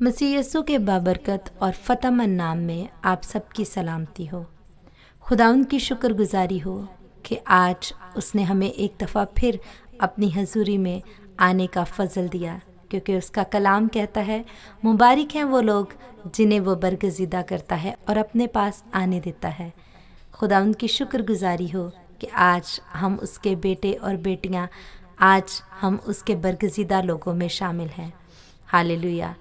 मसीह यीशु के बाबरकत और फ़तेहमंद नाम में आप सबकी सलामती हो। खुदावंद की शुक्रगुजारी हो कि आज उसने हमें एक दफ़ा फिर अपनी हजूरी में आने का फ़ज़ल दिया, क्योंकि उसका कलाम कहता है मुबारक हैं वो लोग जिन्हें वो बरगज़ीदा करता है और अपने पास आने देता है। खुदावंद की शुक्रगुजारी हो कि आज हम उसके बेटे और बेटियां, आज हम उसके बरगज़ीदा लोगों में शामिल हैं। हालेलुया।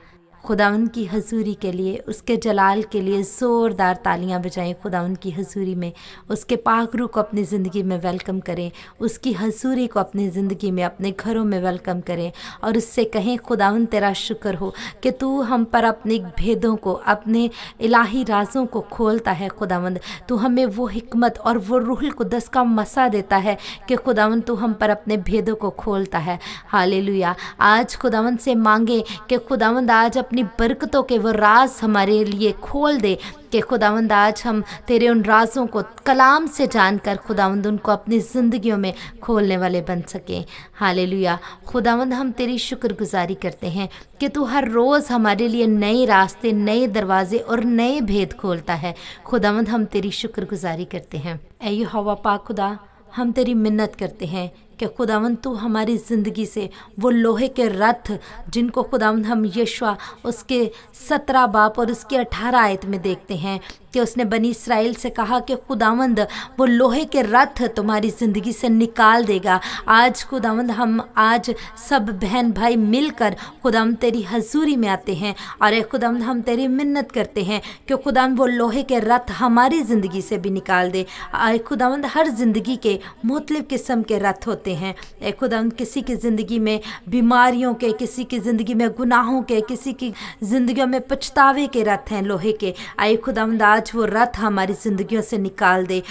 खुदावंद की हजूरी के लिए, उसके जलाल के लिए ज़ोरदार तालियां बजाएं। खुदावंद की हजूरी में उसके पाक रूह को अपनी ज़िंदगी में वेलकम करें, उसकी हजूरी को अपनी ज़िंदगी में, अपने घरों में वेलकम करें और उससे कहें खुदावंद तेरा शुक्र हो कि तू हम पर अपने भेदों को, अपने इलाही राज़ों को खोलता है। खुदावंद तू हमें वो हिकमत और वो रूहुल कुद्दस का मसा देता है कि खुदावंद तू हम पर अपने भेदों को खोलता है। हालेलुया। आज खुदावंद से मांगे कि खुदावंद आज अपनी बरकतों के वो राज हमारे लिए खोल दे, कि खुदावंद आज हम तेरे उन राज़ों को कलाम से जानकर खुदावंद उनको अपनी ज़िंदगियों में खोलने वाले बन सकें। हालेलुया। खुदावंद हम तेरी शुक्रगुजारी करते हैं कि तू हर रोज़ हमारे लिए नए रास्ते, नए दरवाजे और नए भेद खोलता है। खुदावंद हम तेरी शुक्रगुजारी करते हैं। ऐ यहोवा पाक खुदा, हम तेरी मिन्नत करते हैं कि खुदावंद तू हमारी ज़िंदगी से वो लोहे के रथ, जिनको खुदावंद हम यशवा उसके 17 बाब और उसकी 18 आयत में देखते हैं कि उसने बनी इसराइल से कहा कि खुदावंद वो लोहे के रथ तुम्हारी ज़िंदगी से निकाल देगा। आज खुदावंद हम आज सब बहन भाई मिलकर खुदावंद तेरी हजूरी में आते हैं और खुदावंद हम तेरी मिन्नत करते हैं कि खुदावंद वो लोहे के रथ हमारी ज़िंदगी से भी निकाल दे। खुदावंद हर ज़िंदगी के मुख्तलिफ़ किस्म के रथ होते हैं। खुदावंद किसी की ज़िंदगी में बीमारियों के, किसी की ज़िंदगी में गुनाहों के, किसी की ज़िंदगियों में पछतावे के रथ हैं लोहे के। आए खुदावंद आज वो रथ हमारी ज़िंदगियों से निकाल दे।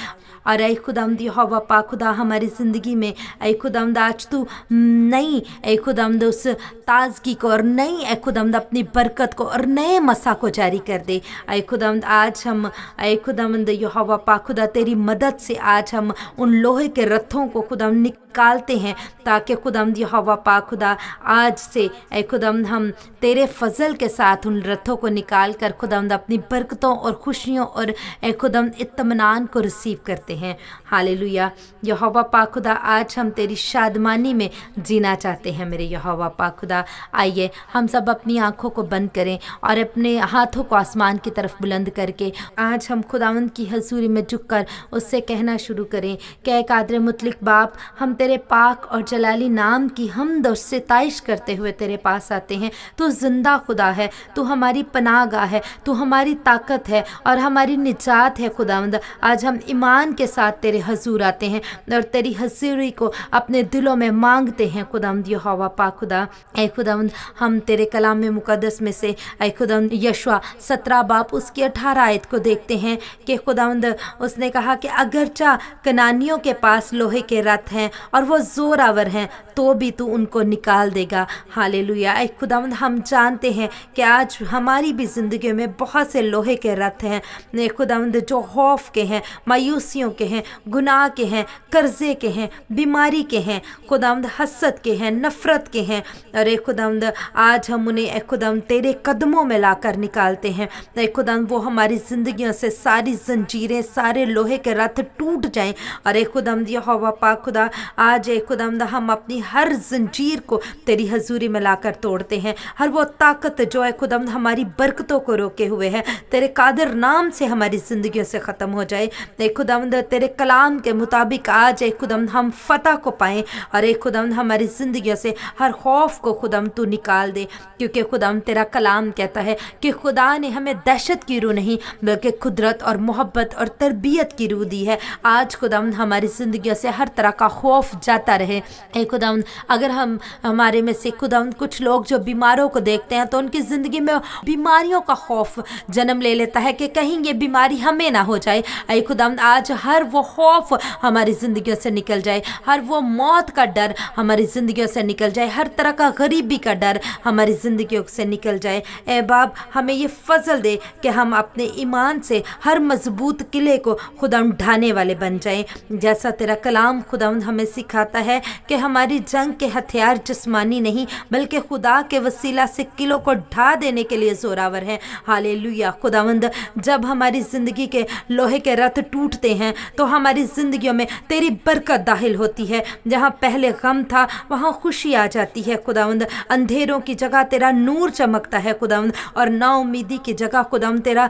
और ऐ खुदावंद यहोवा पाक खुदा हमारी ज़िंदगी में ऐ खुदावंद आज तू नई ऐ खुदावंद उस ताज़गी को और नई ऐ खुदावंद अपनी बरकत को और नए मसा को जारी कर दे। ऐ खुदावंद आज हम ऐ खुदावंद यहोवा पाक खुदा तेरी मदद से आज हम उन लोहे के रथों को खुदावंद निकालते हैं, ताकि खुदावंद यहोवा पाक खुदा आज से ऐ खुदावंद हम तेरे फजल के साथ उन रथों को निकाल कर खुदावंद अपनी बरकतों और खुशियों और ऐ खुदावंद इत्मीनान को रिसीव करते हैं। हालेलुया। यहोवा पाक खुदा आज हम तेरी शादमानी में जीना चाहते हैं। मेरे यहोवा पाक खुदा, आइए हम सब अपनी आंखों को बंद करें और अपने हाथों को आसमान की तरफ बुलंद करके आज हम खुदावंद की हजूरी में झुककर उससे कहना शुरू करें कि कादर मुतलक बाप, हम तेरे पाक और जलाली नाम की हमद और सिताइश करते हुए तेरे पास आते हैं। तू जिंदा खुदा है, तू हमारी पनाहगाह है, तू हमारी ताकत है और हमारी निजात है। खुदावंद आज हम ईमान के साथ तेरे हजूर आते हैं और तेरी हजूरी को अपने दिलों में मांगते हैं। खुदावंद यहोवा पाक खुदा, ऐ खुदावंद हम तेरे कलाम में मुकद्दस में से ऐ खुदावंद यशवा 17 बाब उसकी 18 आयत को देखते हैं कि खुदावंद उसने कहा कि अगरचा कनानियों के पास लोहे के रथ हैं और वो जोरावर हैं, तो भी तू उनको निकाल देगा। हालेलुया। ऐ खुदावंद हम जानते हैं कि आज हमारी भी ज़िंदगी में बहुत से लोहे के रथ हैं खुदावंद, जो खौफ के हैं, मायूसियों के हैं, गुनाह के हैं, कर्जे के हैं, बीमारी के हैं, खुदावंद हसद के हैं, नफ़रत के हैं। अरे खुदावंद आज हम उन्हें खुदावंद तेरे कदमों में लाकर निकालते हैं। खुदावंद वो हमारी ज़िंदगियों से सारी जंजीरें, सारे लोहे के रथ टूट जाएं। अरे खुदावंद यहोवा पाक खुदा, आज खुदावंद हम अपनी हर जंजीर को तेरी हजूरी में लाकर तोड़ते हैं। हर वो ताकत जो है खुदावंद हमारी बरकतों को रोके हुए है, तेरे कादिर नाम से हमारी ज़िंदगियों से ख़त्म हो जाए। खुदावंद तेरे कलाम के मुताबिक आज खुदावंद हम फतह को पाएँ और खुदावंद हमारी ज़िंदगियों से हर खौफ को खुदावंद तू निकाल दे, क्योंकि खुदावंद तेरा कलाम कहता है कि खुदा ने हमें दहशत की रूह नहीं बल्कि कुदरत और मोहब्बत और तरबियत की रूह दी है। आज खुदावंद हमारी ज़िंदगियों से हर तरह का खौफ जाता रहे। खुदावंद अगर हम हमारे में से खुदावंद कुछ लोग जो बीमारों को देखते हैं तो उनकी ज़िंदगी में बीमारियों का खौफ जन्म ले लेता है कि कहीं ये बीमारी हमें ना हो जाए। ऐ खुदावंद आज हर वो खौफ हमारी ज़िंदगियों से निकल जाए, हर वो मौत का डर हमारी ज़िंदगियों से निकल जाए, हर तरह का गरीबी का डर हमारी ज़िंदगियों से निकल जाए। ए बाप, हमें ये फजल दे कि हम अपने ईमान से हर मजबूत किले को खुदावंद ढाने वाले बन जाएं, जैसा तेरा कलाम खुदावंद हमें सिखाता है कि हमारी जंग के हथियार जिस्मानी नहीं बल्कि खुदा के वसीला से किलों को ढा देने के लिए ज़ोरावर हैं। हालेलुया। खुदावंद, जब हमारी ज़िंदगी के लोहे के रथ टूटते हैं तो हमारी ज़िंदगियों में तेरी बरकत दाखिल होती है। जहाँ पहले गम था वहाँ खुशी आ जाती है खुदावंद। अंधेरों की जगह तेरा नूर चमकता है खुदावंद, और नाउमीदी की जगह खुदावंद तेरा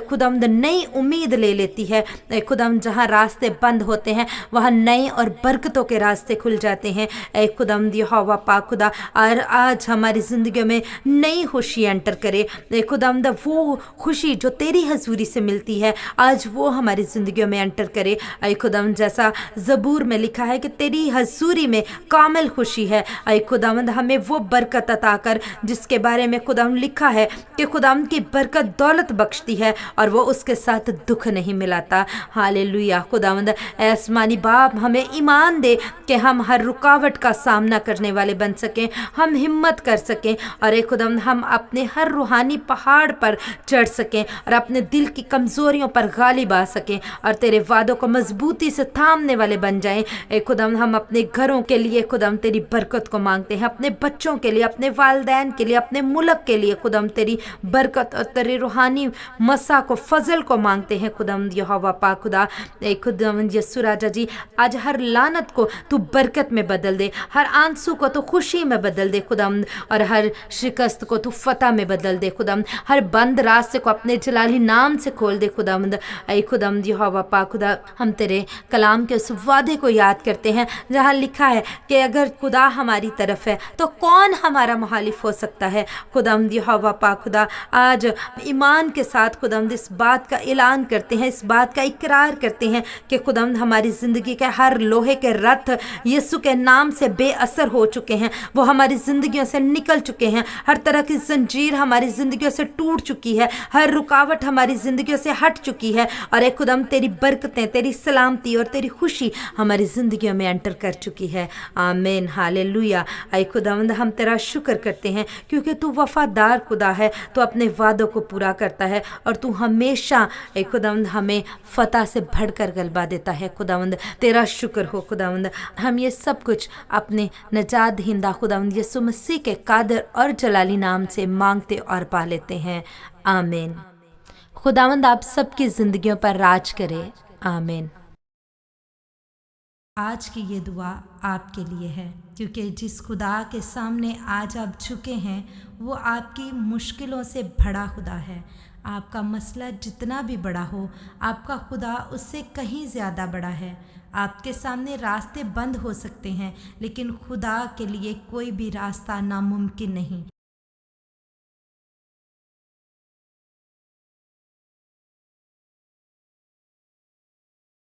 खुदावंद नई उम्मीद ले लेती है। खुदावंद, जहाँ रास्ते बंद होते हैं वहाँ नए और बरकतों के रास्ते खुल जाते हैं। खुदावंद यहोवा पाक खुदा, और आज हमारी ज़िंदगी में नई खुशी एंटर करे। खुदावंद, वो खुशी जो तेरी हजूरी से मिलती है आज वो हमारी ज़िंदगियों में एंटर करे। खुदावंद, जैसा ज़बूर में लिखा है कि तेरी हजूरी में कामिल खुशी है। खुदावंद, हमें वो बरकत अता कर जिसके बारे में खुदावंद लिखा है कि खुदावंद की बरकत दौलत बख्शती है और वो उसके साथ दुख नहीं मिलाता। हालेलुया। खुदावंद, आसमानी बाप हमें ईमान दे कि हम हर रुकावट का सामना करने वाले बन सकें, हम हिम्मत कर सकें, और खुदावंद हम अपने हर रूहानी पहाड़ पर चढ़ सकें और अपने दिल की कमज़ोरियों पर गालिब आ सकें और तेरे वादों को मजबूती से थामने वाले बन जाएं। खुदावंद, हम अपने घरों के लिए खुदावंद तेरी बरकत को मांगते हैं, अपने बच्चों के लिए, अपने वालदैन के लिए, अपने मुल्क के लिए खुदावंद तेरी बरकत और तेरे रूहानी मसा को, फजल को मांगते हैं खुदावंद यहोवा पाक खुदा। खुदावंद यस्सु राजा जी, आज हर लानत को तू बरकत में बदल दे, हर आंसू को तू खुशी में बदल दे खुदावंद, और हर शिकस्त को तू फतह में बदल दे खुदावंद, हर बंद रास्ते को अपने जलाली नाम से खोल दे खुदावंद। खुदावंद यहोवा पाक खुदा, हम तेरे कलाम के उस वादे को याद करते हैं जहाँ लिखा है कि अगर खुदा हमारी तरफ है तो कौन हमारा मुखालिफ हो सकता है। खुदावंद यहोवा पाक खुदा, आज ईमान के साथ खुदावंद इस बात का ऐलान करते हैं, इस बात का इकरार करते हैं कि खुदावंद हमारी ज़िंदगी के हर लोहे के रथ यीशु के नाम से बेअसर हो चुके हैं, वो हमारी ज़िंदगियों से निकल चुके हैं, हर तरह की जंजीर हमारी ज़िंदगियों से टूट चुकी है, हर रुकावट हमारी ज़िंदगियों से हट चुकी है, और खुदावंद तेरी बरकतें, तेरी सलामती और तेरी खुशी हमारी ज़िंदगियों में एंटर कर चुकी है। आमीन। हालेलुया। खुदावंद, हम तेरा शुक्र करते हैं क्योंकि तू वफादार खुदा है, तू अपने वादों को पूरा करता है और तू हमेशा खुदावंद हमें फतह से बढ़कर गलबा देता है। खुदावंद, तेरा शुक्र हो खुदावंद। हम ये सब कुछ अपने नजात दहिंदा खुदावंद यीशु मसीह के कादर और जलाली नाम से मांगते और पा लेते हैं। आमीन। खुदावंद आप सबकी ज़िंदगियों पर राज करे। आमीन। आज की ये दुआ आपके लिए है क्योंकि जिस खुदा के सामने आज आप झुके हैं वो आपकी मुश्किलों से बड़ा खुदा है। आपका मसला जितना भी बड़ा हो, आपका खुदा उससे कहीं ज़्यादा बड़ा है। आपके सामने रास्ते बंद हो सकते हैं लेकिन खुदा के लिए कोई भी रास्ता नामुमकिन नहीं।